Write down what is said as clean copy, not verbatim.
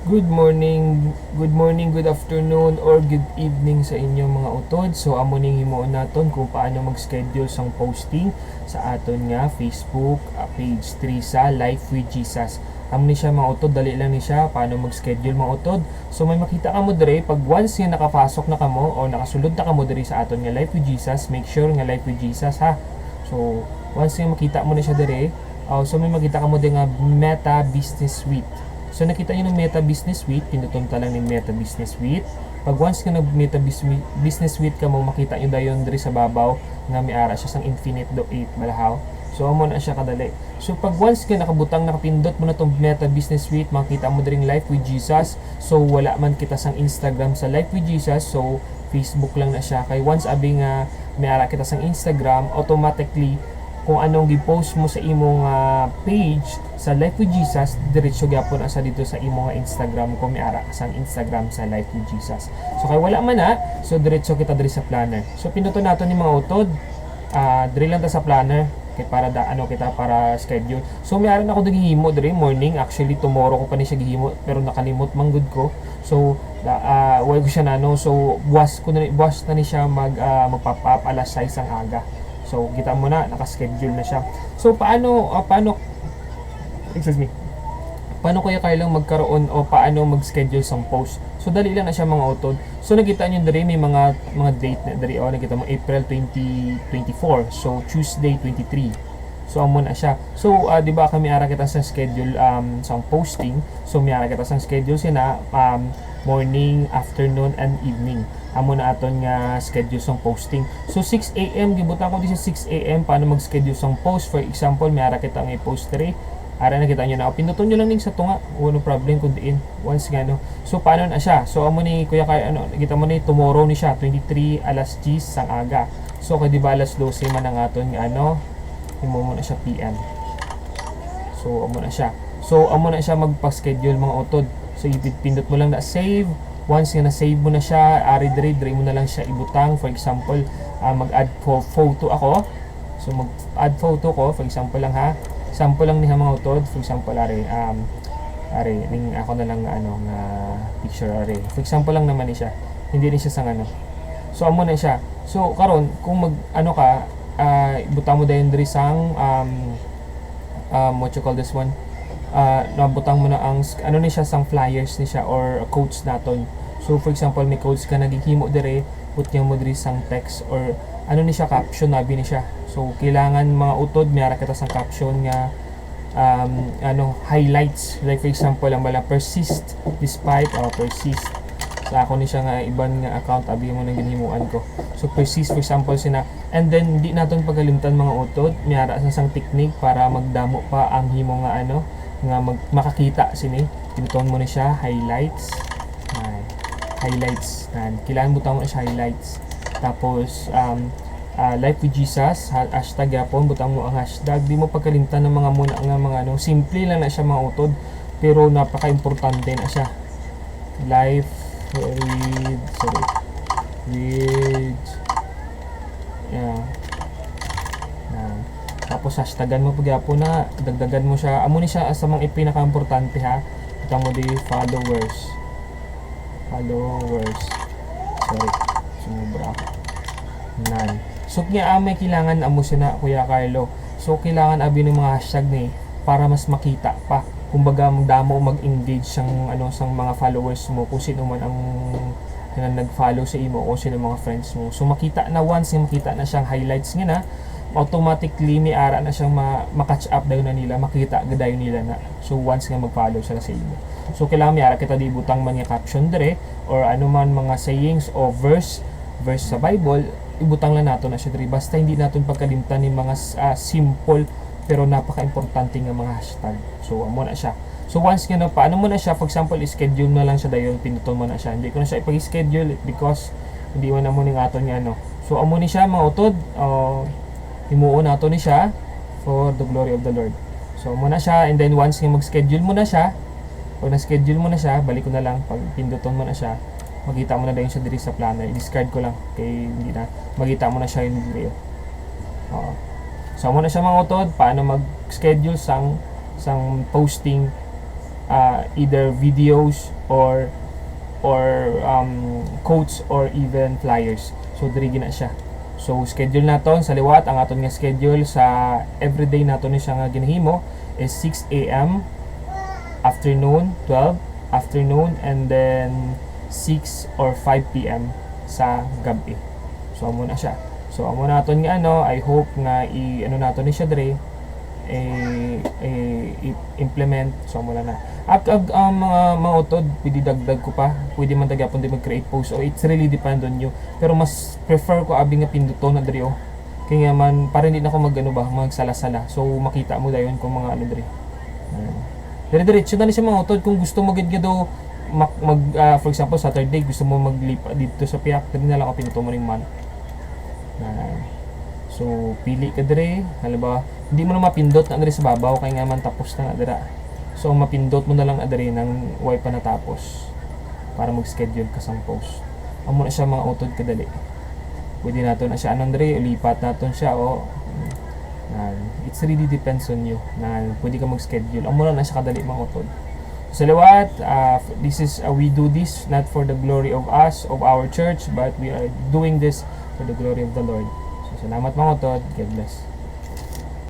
Good morning, good afternoon, or good evening sa inyong mga utod. So, amo ning himuon naton kung paano mag-schedule sang posting sa aton nga Facebook page 3 sa Life with Jesus. Amo ni siya mga utod, dali lang ni siya paano mag-schedule mga utod. So, may makita ka mo dire pag once nga nakapasok na kamo o nakasulod na kamo dire sa aton nga Life with Jesus, make sure nga Life with Jesus ha. So, once nga makita mo na siya dire, so may makita ka mo din nga Meta Business Suite. So nakita niyo ng Meta Business Suite, pinutunta lang ng Meta Business Suite. Pag once ka nag Meta Business Suite ka mo, makita niyo dayon diri sa babaw nga may ara siya sang infinite do 8 malahaw. So amo na siya kadali. So pag once ka nakabutang nakapindot mo na tong Meta Business Suite, makita mo diring Life with Jesus. So wala man kita sang Instagram sa Life with Jesus, so Facebook lang na siya. Kay once abi nga may ara kita sang Instagram, automatically kung anong gi-post mo sa imong page sa Life with Jesus, diretso gyapon asa dito sa imong Instagram kung may ara sang Instagram sa Life with Jesus. So kay wala man na, so diretso kita diri sa planner. So pinuto nato ni mga utod, diri lang ta sa planner kay para kita para schedule. So may ara na ako gihimo diri morning, actually tomorrow ko pa ni siya gihimo pero nakalimot manggod ko. So why ko siya so buwas na ni siya mag-pop up alas 6 ang aga. So, kita mo na, naka-schedule na siya. So, paano Kuya Carlang magkaroon o paano mag-schedule sa post? So, dali lang na siya mga utod. So, nakita nyo dali may mga date na dali. Nakita mo, April 2024. So, Tuesday 23. So, amo na siya. So, di ba kami ara kita sa schedule sa posting. So, may ara kita sa schedule sina morning, afternoon, and evening. Amo na aton nga schedule sang posting. So 6 AM gibutan ko di sa 6 AM paano mag-schedule sang post. For example, may ara kita nga i-post diri. Ara na kita nyo na. Pinuton nyo lang ning sa tunga. No problem kung diin. Once nga no. So paano na siya? So amo ni Kuya kay kita mo ni tomorrow ni siya 23 alas 10 sang aga. So kay di ba alas 12 man ang aton nga imo mo na siya PM. So amo na siya. So amo na siya magpa-schedule mga utod. So ipindot mo lang na save. Once nga na-save mo na siya, diri mo na lang siya ibutang. For example, mag-add photo ako. So mag-add photo ko, for example lang ha. Sample lang niya mga utod. For example, ning ako na lang nga picture For example lang naman ni siya. Hindi ni siya sang So amo na siya. So karon kung ibutang mo dayon diri sang what you call this one? Nabutang mo na ang ni siya sang flyers ni siya or quotes naton. So for example, may quotes ka naghihimo dire, putya mo diri sang text or ni siya caption nabi ni siya. So kailangan mga utod may ara kita sang caption nga highlights, like for example ang persist despite persist sa ako ni siya nga iban nga account abi mo nang ginhimuan ko. So persist for example sina, and then di naton pagalimtan mga utod may ara sang technique para magdamo pa ang himo nga nga makakita sini. Pinuton mo na siya highlights. Highlights. Kailangan butang mo na siya highlights. Tapos Life with Jesus hashtag yapon, butang mo ang hashtag. Di mo pagkalimtan ng mga muna nga mga simple lang na siya mga utod pero napaka-importante na siya. Life with tapos hashtagan mo pagyapon na dagdagan mo siya. Amo ni siya sa mga pinaka-importante ha. Kita mo di followers. Sumobra ako. So kaya may kailangan amo siya na Kuya Carlo. So kailangan abi ng mga hashtag ni para mas makita pa. Kumbaga magdamo mag-engage sang sang mga followers mo kung sino man ang nag-follow sa imo o sino mga friends mo. So makita na once makita na siyang highlights nga na, automatically may ara na siyang ma-catch up dayon na nila, makita gadayon nila na. So once nga mag-follow sila sa imo. So kailangan may ara kita di butang man nga caption dire or man mga sayings o verse sa Bible, ibutang lang nato na siya dire. Basta hindi naton pagkalimtan ni mga simple pero napaka-importante nga mga hashtag. So amo na siya. So once nga paano mo na siya, for example, i-schedule na lang siya dayon, pinuton mo na siya. Hindi ko na siya ipag-schedule because hindi mo na mo ning aton nga So amo ni siya mga utod. Himuon nato ni siya for the glory of the Lord. So muna siya, and then once nga mag-schedule mo na siya, pag na-schedule mo na siya, balik ko na lang, pag pinduton mo na siya, makita mo na dayon siya diri sa planner. I-discard ko lang kay hindi na makita mo na siya yung video. So muna siya mga utod, paano mag-schedule sang posting either videos or quotes or even flyers. So diri gina siya. So schedule naton sa liwat ang aton nga schedule sa everyday naton ni siya nga ginahimo is 6 a.m. afternoon, 12 afternoon, and then 6 or 5 p.m. sa gabi. So amo na siya. So amo naton nga I hope nga ano naton ni siya dire implement. So amo na. Mga utod, pwede dagdag ko pa. Pwede man tagyapon di mag-create post. So it's really depend on you. Pero mas prefer ko abi nga pinduton na diri kaya nga man para hindi na ako magsala-sala. So makita mo dayon kung mga ano diri. Dire-diretso na ni siya mga utod kung gusto mo gid daw for example Saturday gusto mo maglipa dito sa Piak, dili na lang ako pinuto mo ring month. So pili ka dire, halimbawa hindi mo na mapindot na dire sa babaw kay nga man tapos na dira. So mapindot mo na lang dire nang way pa natapos para mag-schedule ka sang post. Amo na siya mga utod kadali. Pwede naton na siya dire, lipat naton siya it's really depends on you na pwede ka mag-schedule. Amo na siya kadali mga utod. Sa liwat, this is we do this not for the glory of us, of our church, but we are doing this for the glory of the Lord. So salamat mga utod. God bless.